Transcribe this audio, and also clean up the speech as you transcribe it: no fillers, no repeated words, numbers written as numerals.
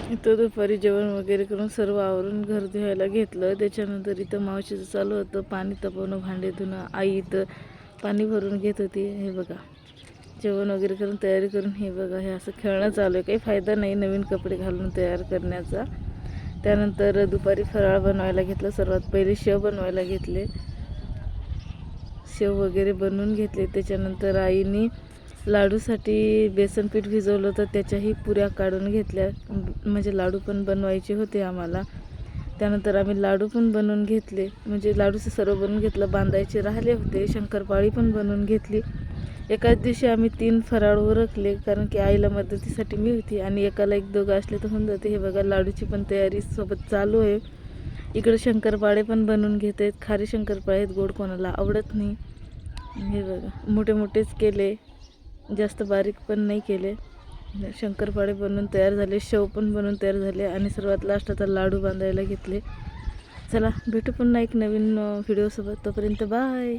इथं दुपारी जेवण वगैरे करून सर्व आवरून घर धुवायला घेतलं. त्याच्यानंतर इथं मावशीचं चालू होतं पाणी तापवणं, भांडे धुणं. आई इथं पाणी भरून घेत होती. हे बघा जेवण वगैरे करून तयारी करून हे बघा हे असं खेळणं चालू आहे. काही फायदा नाही नवीन कपडे घालून तयार करण्याचा. त्यानंतर दुपारी फराळ बनवायला घेतलं. सर्वात पहिले शेव बनवायला घेतले. शेव वगैरे बनवून घेतले. त्याच्यानंतर आईने लाडूसाठी बेसन पीठ भिजवलं होतं, त्याच्याही पुऱ्या काढून घेतल्या. म्हणजे लाडू पण बनवायचे होते आम्हाला. त्यानंतर आम्ही लाडू पण बनवून घेतले. म्हणजे लाडूचं सर्व बनवून घेतलं. बांधायचे राहिले होते. शंकरपाळी पण बनवून घेतली. एकाच दिवशी आम्ही 3 फराळ उरकले, कारण की आईला मदतीसाठी मी होती आणि एकाला 1-2 असले तर होऊन जाते. हे बघा लाडूची पण तयारी सोबत चालू आहे. इकडे शंकरपाळे पण बनवून घेत आहेत. खारी शंकरपाळे आहेत, गोड कोणाला आवडत नाही. हे बघा मोठे मोठेच केले, जास्त बारीक पण नाही केले. शंकरपाळे बनवून तयार झाले. शेव पण बनवून तयार झाले आणि सर्वात लास्ट आता लाडू बांधायला घेतले. चला भेटू पुन्हा एक नवीन व्हिडिओसोबत. तोपर्यंत बाय.